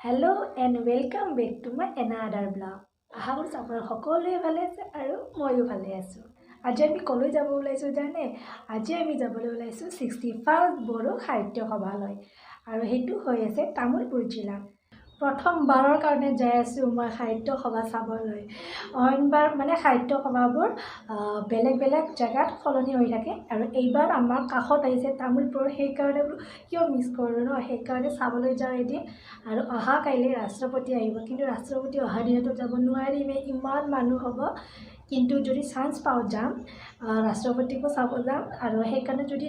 Hello' and welcome back to my another blog. আশা কৰিছোঁ আপোনাৰ সকলোৱে ভালে আছে আৰু ময়ো ভালে আছোঁ। আজি আমি ক'লৈ যাব ওলাইছোঁ জানে? আজি আমি যাবলৈ ওলাইছোঁ 61st বড়ো সাহিত্য সভালৈ, আৰু সেইটো হৈ আছে তামোলপুৰ জিলাত। প্ৰথমবাৰৰ কাৰণে যাই আছোঁ মই সাহিত্য সভা চাবলৈ। অইনবাৰ সাহিত্য সভাবোৰ বেলেগ বেলেগ জেগাত সলনি হৈ থাকে, আৰু এইবাৰ আমাৰ কাষত আহিছে তামোলপুৰ, সেইকাৰণে কিয় মিছ কৰোঁ ন, সেইকাৰণে চাবলৈ যাওঁ এদিন। আৰু অহা কাইলৈ ৰাষ্ট্ৰপতি আহিব, কিন্তু ৰাষ্ট্ৰপতি অহা দিনতো যাব নোৱাৰিমেই, ইমান মানুহ হ'ব। কিন্তু যদি চান্স পাওঁ যাম, ৰাষ্ট্ৰপতিকো চাব যাম, আৰু সেইকাৰণে যদি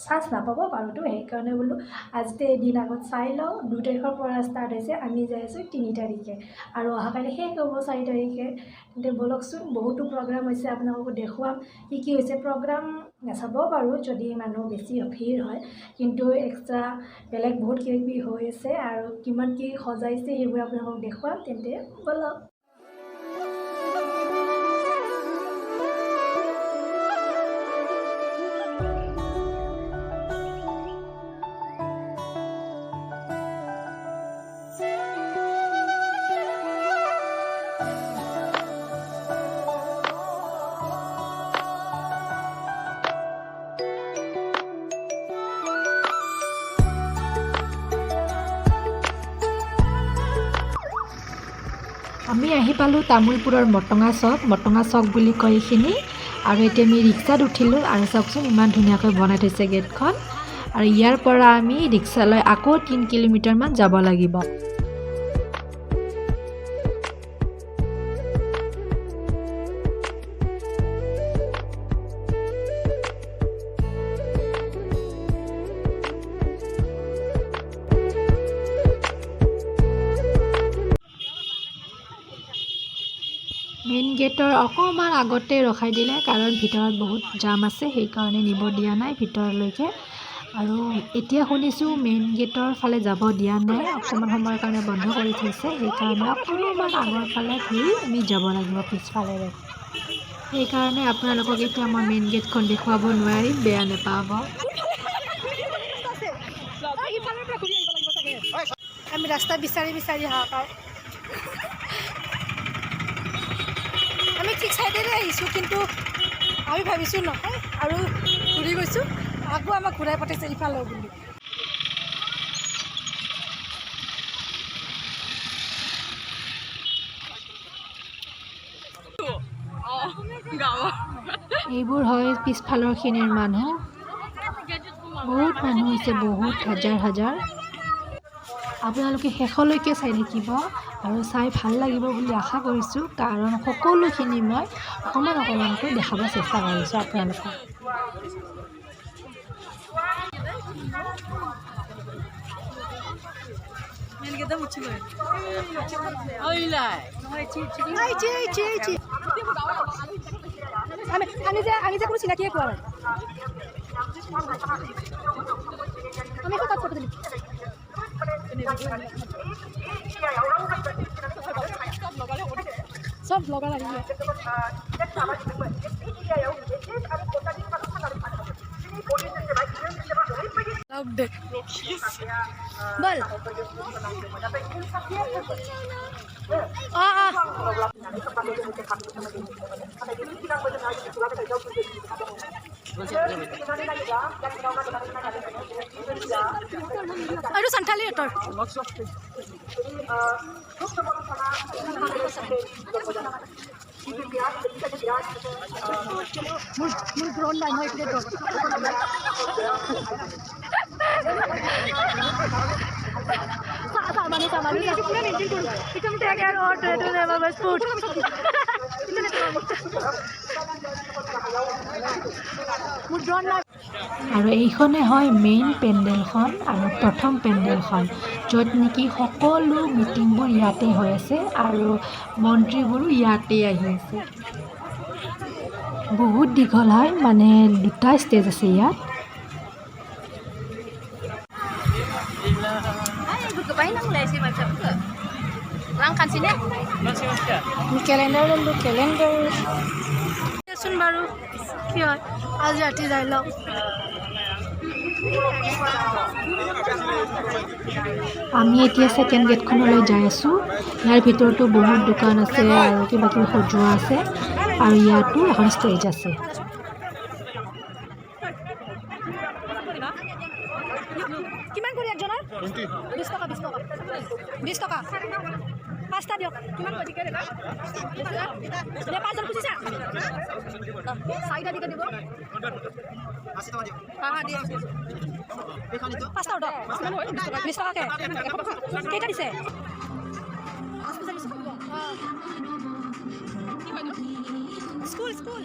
চান্স নাপাব পাৰোঁতো, সেইকাৰণে বোলো আজিতে এদিন আগত চাই লওঁ। 2 তাৰিখৰ পৰা ষ্টাৰ্ট হৈছে, আমি যাই আছোঁ 3 তাৰিখে, আৰু অহা কাইলৈ শেষ হ'ব 4 তাৰিখে। তেন্তে ব'লকচোন, বহুতো প্ৰগ্ৰাম হৈছে, আপোনালোকক দেখুৱাম কি হৈছে। প্ৰগ্ৰাম নাচাব পাৰোঁ যদি মানুহ বেছি ভিৰ হয়, কিন্তু এক্সট্ৰা বেলেগ বহুত কিবাকিবি হৈ আছে, আৰু কিমান কি সজাইছে সেইবোৰ আপোনালোকক দেখুৱাম। তেন্তে ব'লক। আমি আহি পালোঁ তামোলপুৰৰ মটঙা চক বুলি কয় এইখিনি। আৰু এতিয়া আমি ৰিক্সাত উঠিলোঁ, আৰু চাওকচোন ইমান ধুনীয়াকৈ বনাই থৈছে গেটখন। আৰু ইয়াৰ পৰা আমি ৰিক্সালৈ আকৌ 3 কিলোমিটাৰমান যাব লাগিব। মেইন গেটৰ অকণমান আগতে ৰখাই দিলে, কাৰণ ভিতৰত বহুত জাম আছে, সেইকাৰণে নিব দিয়া নাই ভিতৰলৈকে। আৰু এতিয়া শুনিছোঁ মেইন গেটৰ ফালে যাব দিয়া নাই, অকণমান সময়ৰ কাৰণে বন্ধ কৰি থৈছে, সেইকাৰণে অকণমান আগৰ ফালে ঘূৰি আমি যাব লাগিব পিছফালেৰে। সেইকাৰণে আপোনালোকক এতিয়া মই মেইন গেটখন দেখুৱাব নোৱাৰিম, বেয়া নাপাব। আমি ৰাস্তা বিচাৰি হাহাকাৰ। আমি ঠিক চাইডেৰে আহিছোঁ, কিন্তু আমি ভাবিছোঁ নহয়, আৰু ঘূৰি গৈছোঁ, আকৌ আমাক ঘূৰাই পঠাইছে ইফালে বুলি। এইবোৰ হয় পিছফালৰ খিনিৰ মানুহ, বহুত মানুহ হৈছে, বহুত হাজাৰ। আপোনালোকে শেষলৈকে চাই থাকিব, আৰু চাই ভাল লাগিব বুলি আশা কৰিছোঁ, কাৰণ সকলোখিনি মই অকণমানকৈ দেখাব চেষ্টা কৰিছোঁ আপোনালোকক। আমি যে কোনো চিনাকিয়ে কোৱা নাই, আমি তাত ফটো দিম। সব ব্লগাৰ আহিলে। বল আৰু সন্থালি তোৰ মোৰ ড্ৰোন নাই, মই এতিয়া ড্ৰোন আৰু এইখনে হয় মেইন পেণ্ডেলখন, আৰু প্ৰথম পেণ্ডেলখন, য'ত নেকি সকলো মিটিংবোৰ ইয়াতে হৈ আছে, আৰু মন্ত্ৰীবোৰো ইয়াতে আহি আছে। বহুত দীঘল হয়, 2টা ষ্টেজ আছে ইয়াত। কেলেণ্ডাৰ বাৰু কি হয়, আজি ৰাতি যাই লওক। আমি এতিয়া ছেকেণ্ড গেটখনলৈ যাই আছোঁ। ইয়াৰ ভিতৰতো বহুত দোকান আছে আৰু কিবা কিবি সজোৱা আছে আৰু ইয়াতো এখন ষ্টেজ আছে। কিমান কৰি একজনৰ 20 টকা 20 টকা 20 টকা 5টা দিয়ক কিমান কৰি দিকে দেবা দে 5জন খুজিছা 4টা দিকে দিব 80 টকা দিয়ক হা দিয়ক এইখন দিয়ক 5টা অৰ্ডাৰ 20 টকা কে কেইটা দিছে স্কুল স্কুল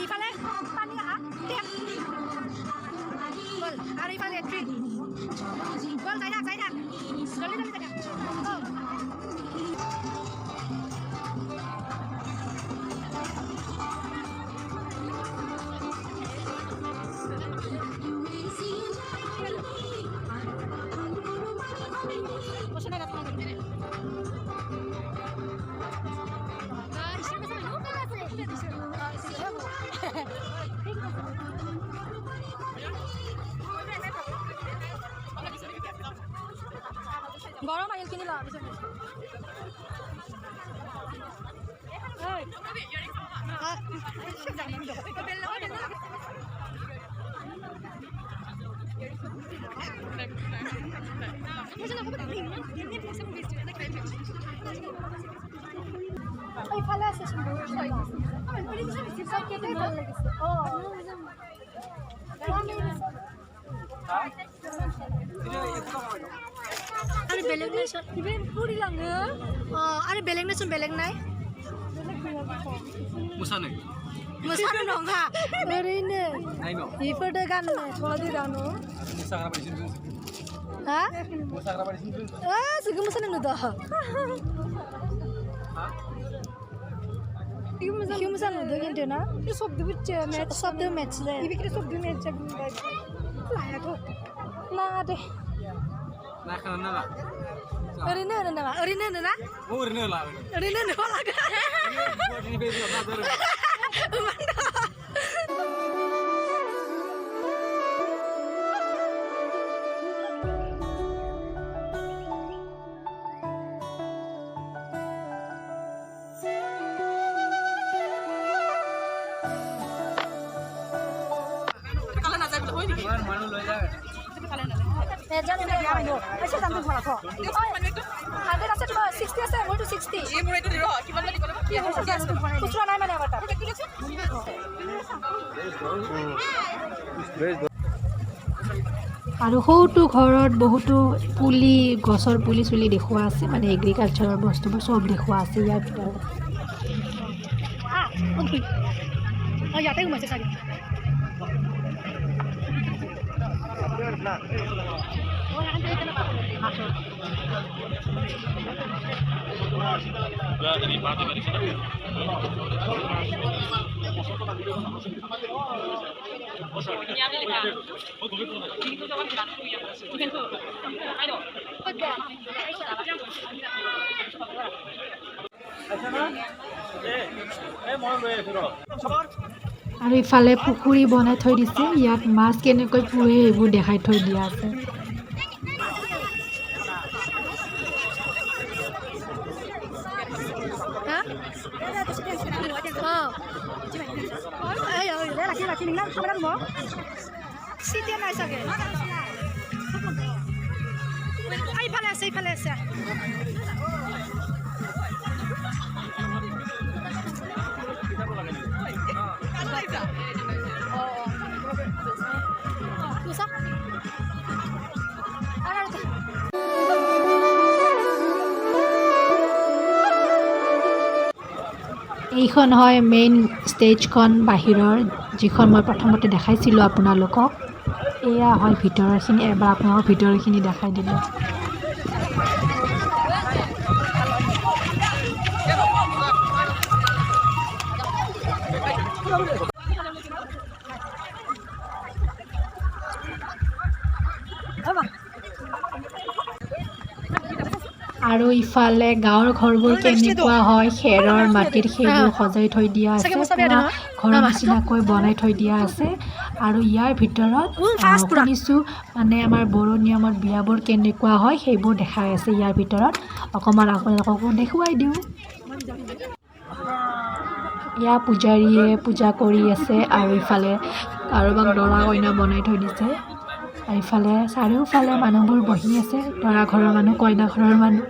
ইফালে পানী আহা টেপ বল আৰু ইফালে ট্ৰিক বল যাই থাক জলদি জলদি থাকা গৰম আহিল কিনি ল ইফালে আছে আরে বেলেগ নাই স্যার ইভেন পুরি লাঙ্গে আরে বেলেগ নাই শুন বেলেগ নাই মুসানে নঙ্গা ওরেনে নাই নো ইফটো গান ছদি দানো মুসাগরা বাড়িছিন হ্যাঁ মুসাগরা বাড়িছিন সুগু মুসানে নো দহ কি মুসানে নো কিন্তু না এই সব দিচ্ছে ম্যাচ সব দে ম্যাচ লে ইবিকে সব দে ম্যাচ লায়া গো না দে না খানা না Orine na. Orine la. Orine na laga. Ini bezo na dore. Kala na যাইবলে হই নেকি? মানু লই যায়। Kala na যায়। জানি না আমি নো এসে দাম দিন ভাড়া 100 আছে 60 আছে মই তো 60 এই মোরে তো দিরো কিমান লাগি কলে কি আছে খুচরা নাই মানে আবারটা কি লিখছে আৰু সৌটো ঘৰত বহুতো পুলি গছৰ পুলি চুলি দেখুওৱা আছে মানে এগ্ৰিকালচাৰৰ বস্তুবোৰ চব দেখুওৱা আছে ইয়াৰ ভিতৰত ইয়াতে ঘুমাইছে চাগে আৰু ইফালে পুখুৰী বনাই থৈ দিছে ইয়াত মাছ কেনেকৈ পুহে এইবোৰ দেখাই থৈ দিয়া আছে Laki ninggal kamera mo. Siti na isa ge. Ay pala sa. Bisa? এইখন হয় মেইন ষ্টেজখন বাহিৰৰ যিখন মই প্ৰথমতে দেখাইছিলোঁ আপোনালোকক এয়া হয় ভিতৰৰখিনি এবাৰ আপোনালোকক ভিতৰৰখিনি দেখাই দিলোঁ আৰু ইফালে গাঁৱৰ ঘৰবোৰ কেনেকুৱা হয় খেৰৰ মাটিৰ সেইবোৰ সজাই থৈ দিয়া আছে ঘৰৰ নিচিনাকৈ বনাই থৈ দিয়া আছে আৰু ইয়াৰ ভিতৰত fast পুৰা। শুনিছোঁ মানে আমাৰ বড়ো নিয়মত বিয়াবোৰ কেনেকুৱা হয় সেইবোৰ দেখাই আছে ইয়াৰ ভিতৰত অকণমান আপোনালোককো দেখুৱাই দিওঁ ইয়াৰ পূজাৰীয়ে পূজা কৰি আছে আৰু ইফালে কাৰোবাক দৰা কইনা বনাই থৈ দিছে আৰু ইফালে চাৰিওফালে মানুহবোৰ বহি আছে দৰা ঘৰৰ মানুহ কইনা ঘৰৰ মানুহ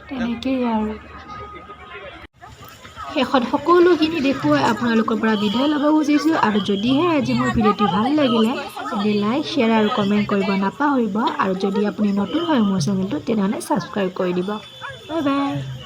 তেনেকেই আৰু শেষত সকলোখিনি দেখুৱাই আপোনালোকৰ পৰা বিদায় ল'ব খুজিছোঁ আৰু যদিহে আজি মোৰ ভিডিঅ'টো ভাল লাগিলে তেন্তে লাইক শ্বেয়াৰ আৰু কমেণ্ট কৰিব নাপাহৰিব আৰু যদি আপুনি নতুন হয় মোৰ চেনেলটো তেনেহ'লে ছাবস্ক্ৰাইব কৰি দিব বাই বাই